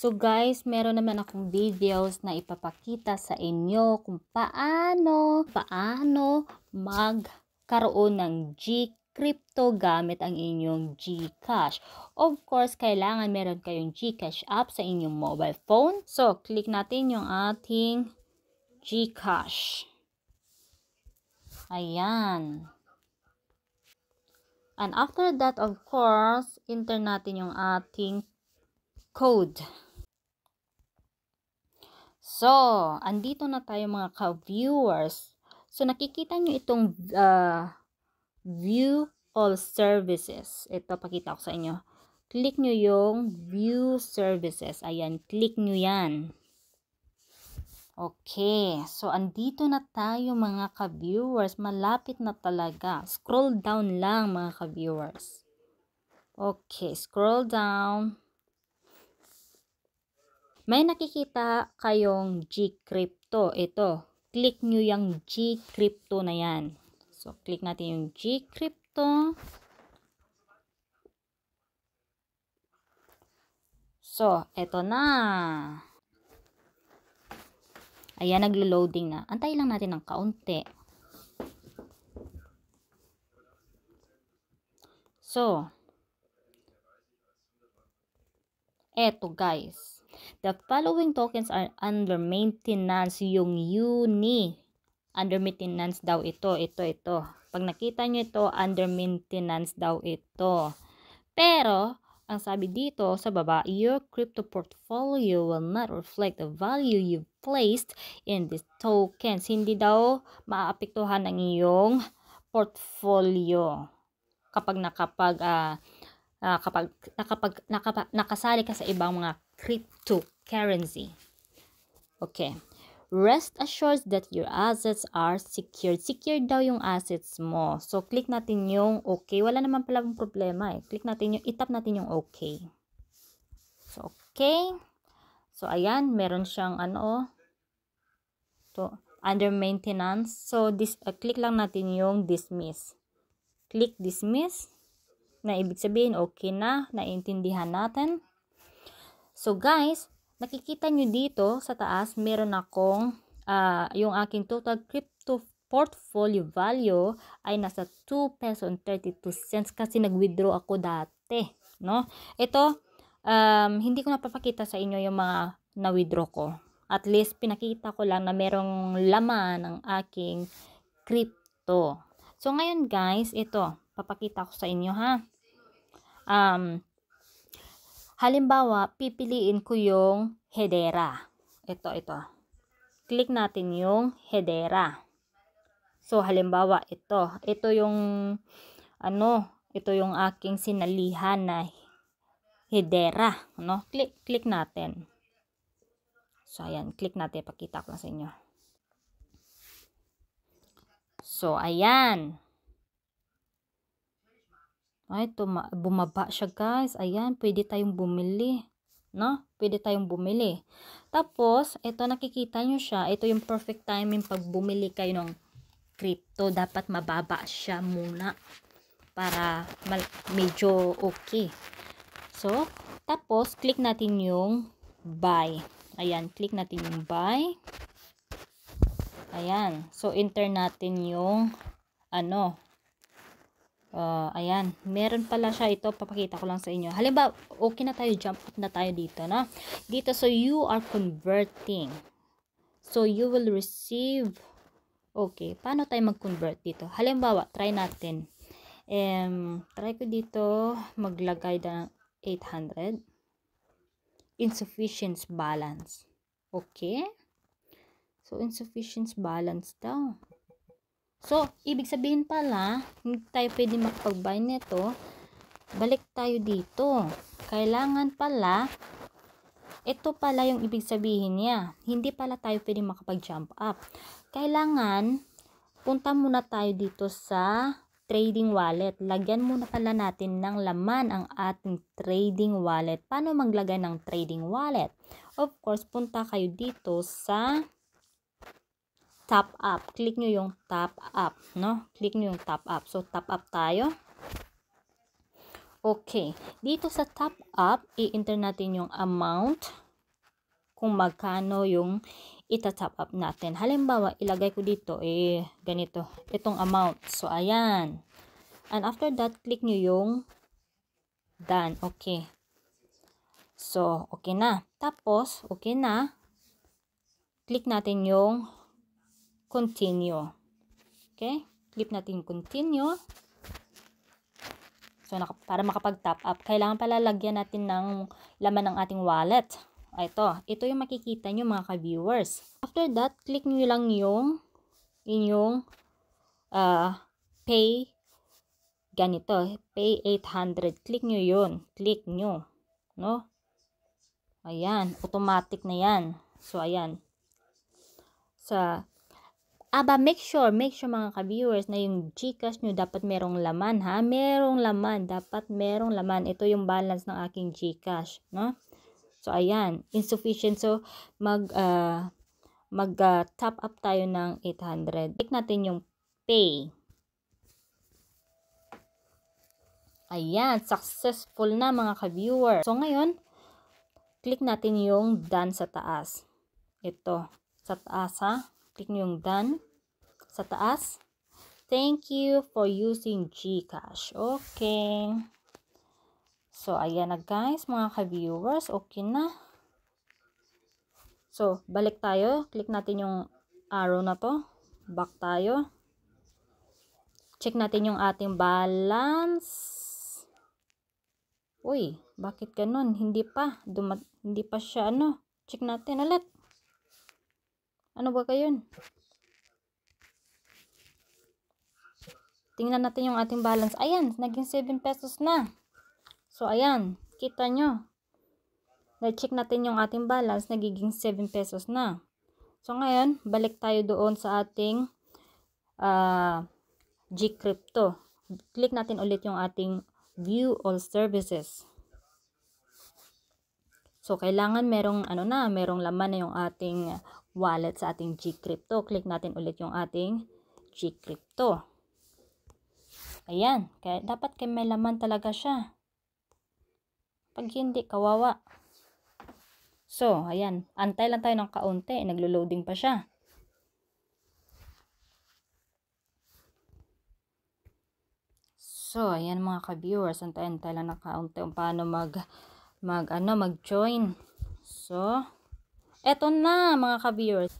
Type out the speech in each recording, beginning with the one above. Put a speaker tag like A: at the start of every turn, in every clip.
A: So guys, meron naman akong videos na ipapakita sa inyo kung paano magkaroon ng G-Crypto gamit ang inyong GCash. Of course, kailangan meron kayong GCash app sa inyong mobile phone. So, click natin yung ating GCash. Ayan. And after that, of course, enter natin yung ating code. So, andito na tayo mga ka-viewers. So, nakikita nyo itong view all services. Ito, pakita ko sa inyo. Click nyo yung view services. Ayan, click nyo yan. Okay, so andito na tayo mga ka-viewers. Malapit na talaga. Scroll down lang mga ka-viewers. Okay, scroll down. May nakikita kayong G-Crypto. Ito, click nyo yung G-Crypto na yan. So, click natin yung G-Crypto. So, eto na. Ayan, naglo-loading na. Antay lang natin ng kaunti. So, eto guys. The following tokens are under maintenance. Yung UNI. Under maintenance daw ito. Ito. Pag nakita nyo ito, under maintenance daw ito. Pero, ang sabi dito sa baba, your crypto portfolio will not reflect the value you've placed in these tokens. Hindi daw maaapektuhan ang iyong portfolio kapag nakasali ka sa ibang mga cryptocurrency. Okay. Rest assured that your assets are secured. Secured daw yung assets mo. So, click natin yung okay. Wala naman pala problema eh. Click natin yung, itap natin yung okay. So, okay. So, ayan. Meron siyang to, under maintenance. So, click lang natin yung dismiss. Click dismiss. Na ibig sabihin, okay na. Naiintindihan natin. So, guys, nakikita nyo dito sa taas, meron akong yung aking total crypto portfolio value ay nasa 2 peso and 32 cents kasi nag-withdraw ako dati, no? Ito, hindi ko napapakita sa inyo yung mga na-withdraw ko. At least, pinakita ko lang na merong laman ng aking crypto. So, ngayon guys, ito, papakita ko sa inyo ha. Halimbawa, pipiliin ko yung Hedera. Ito. Click natin yung Hedera. So, halimbawa, ito. Ito yung, ito yung aking sinalihan na Hedera. No? Click natin. So, ayan. Click natin. Pakita ko lang sa inyo. So, ayan. Ay, bumaba siya guys. Ayan, pwede tayong bumili. No? Pwede tayong bumili. Tapos, ito nakikita nyo siya. Ito yung perfect timing pag bumili kayo ng crypto. Dapat mababa siya muna. Para medyo okay. So, tapos, click natin yung buy. Ayan, click natin yung buy. Ayan. So, enter natin yung ayan, meron pala siya ito, papakita ko lang sa inyo. Halimbawa, okay na tayo, jump up na tayo dito, no? Dito, so you are converting. So you will receive, okay, paano tayo mag-convert dito? Halimbawa, try natin. Try ko dito, maglagay ng 800. Insufficient balance. Okay? So, insufficient balance daw. So, ibig sabihin pala, hindi tayo pwede makapag-buy nito. Balik tayo dito. Kailangan pala, ito pala yung ibig sabihin niya. Hindi pala tayo pwede makapag-jump up. Kailangan, punta muna tayo dito sa trading wallet. Lagyan muna pala natin ng laman ang ating trading wallet. Paano maglagay ng trading wallet? Of course, punta kayo dito sa top up. Click nyo yung top up, no? Click nyo yung top up. So, top up tayo. Okay. Dito sa top up, i-enter natin yung amount. kung magkano yung ita-top up natin. Halimbawa, ilagay ko dito, ganito, itong amount. So, ayan. And after that, click nyo yung done. Okay. So, okay na. Tapos, okay na. Click natin yung continue. Okay? Click natin yung continue. So, para makapag-top up, kailangan pala lagyan natin ng laman ng ating wallet. Ito yung makikita nyo mga ka-viewers. After that, click nyo lang yung inyong pay ganito. Pay 800. Click nyo yun. Click nyo. No? Ayan. Automatic na yan. So, ayan. Make sure mga ka-viewers na yung GCash nyo dapat merong laman, ha? Merong laman. Dapat merong laman. Ito yung balance ng aking GCash, no? So, ayan. Insufficient. So, top up tayo ng 800. Click natin yung pay. Ayan. Successful na mga ka-viewers. So, ngayon, click natin yung done sa taas. Ito. Sa taas, ha? Click nyo yung done sa taas. Thank you for using GCash. Okay. So, ayan na guys, mga ka-viewers. Okay na. So, balik tayo. Click natin yung arrow na to. Back tayo. Check natin yung ating balance. Uy, bakit ganun? Hindi pa siya, Check natin ulit. Ano ba kayo? Tingnan natin yung ating balance. Ayan, naging 7 pesos na. So, ayan. Kita nyo. Na-check natin yung ating balance. Nagiging 7 pesos na. So, ngayon, balik tayo doon sa ating GCrypto. Click natin ulit yung ating View All Services. So, kailangan merong laman na yung ating wallet sa ating GCrypto. Click natin ulit yung ating GCrypto. Ayan. Dapat may laman talaga siya. Pag hindi, kawawa. So, ayan. Antay lang tayo ng kaunti. Naglo-loading pa siya. So, ayan mga ka-viewers. Antay lang ng kaunti kung paano mag-join. So, eto na mga ka-viewers.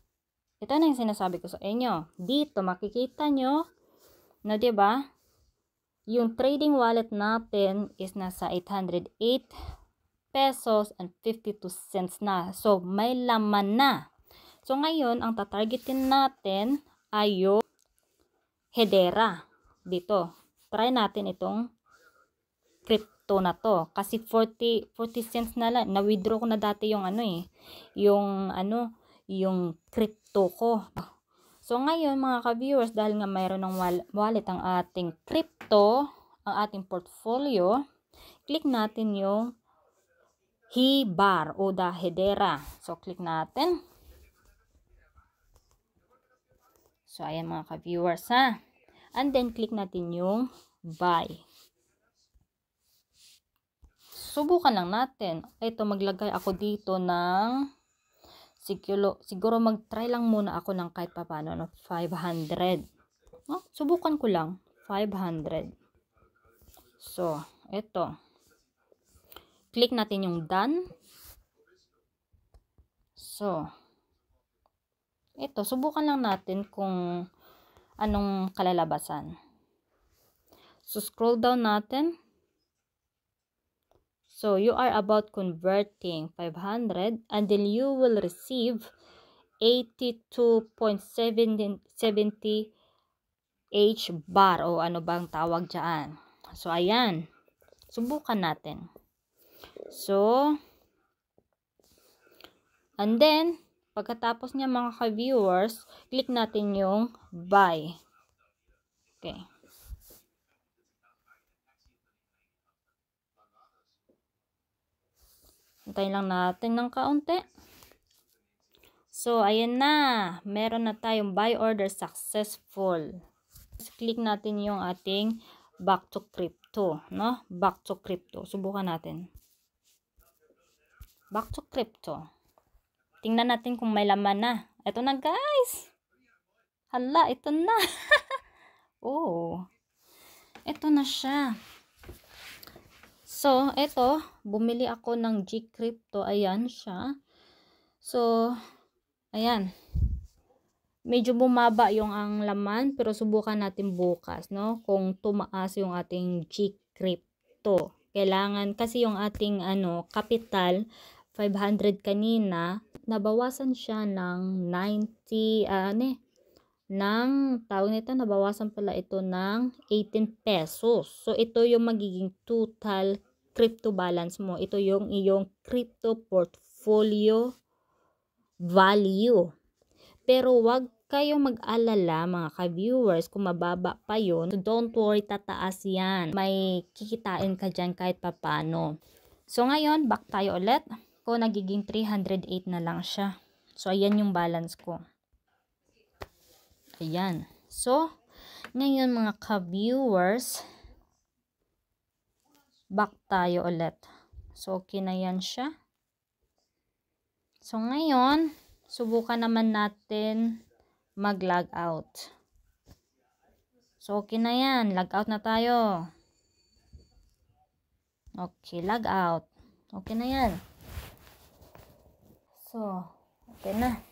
A: Ito na yung sinasabi ko sa inyo. Dito makikita nyo na, diba, yung trading wallet natin is nasa 808 pesos and 52 cents na. So, may laman na. So, ngayon, ang tatargetin natin ay yung Hedera. Dito. Try natin itong crypto na to. Kasi 40 cents na lang. Na-withdraw ko na dati yung yung crypto ko. So, ngayon mga ka-viewers, dahil nga mayroon ng wallet ang ating crypto, ang ating portfolio, click natin yung HEBAR o the Hedera. So, click natin. So, ayan mga ka-viewers, ha. And then, click natin yung buy. Subukan lang natin. Ito, maglagay ako dito ng siguro mag-try lang muna ako ng kahit papano, 500. Subukan ko lang, 500. So, ito. Click natin yung done. So, ito, subukan lang natin kung anong kalalabasan. So, scroll down natin. So, you are about converting 500 and then you will receive 82.70 H bar o ano bang tawag dyan. So, ayan. Subukan natin. So, and then, pagkatapos niya mga ka-viewers, click natin yung buy. Okay. Antayin lang natin ng kaunti. So, ayan na. Meron na tayong buy order successful. Click natin yung ating back to crypto, no? Back to crypto. Subukan natin. Back to crypto. tingnan natin kung may laman na. Ito na guys. Hala, ito na. Oh. Ito na siya. So, ito, bumili ako ng G-Crypto. Ayan siya. So, ayan. Medyo bumaba yung ang laman, pero subukan natin bukas, no? Kung tumaas yung ating G-Crypto. Kailangan, kasi yung ating, capital, 500 kanina, nabawasan siya ng 90, tawag nito, nabawasan pala ito ng 18 pesos. So, ito yung magiging total crypto balance mo. Ito yung iyong crypto portfolio value. Pero wag kayong mag-alala mga ka-viewers kung mababa pa yun. So, don't worry, tataas yan. May kikitain ka dyan kahit papano. So, ngayon, back tayo ulit. Ko nagiging 308 na lang siya. So, ayan yung balance ko. Ayan. So, ngayon mga ka-viewers, back tayo ulit. So, okay na yan siya. So, ngayon, subukan naman natin mag-log out. So, okay na yan. Log out na tayo. Okay, log out. Okay na yan. So, okay na.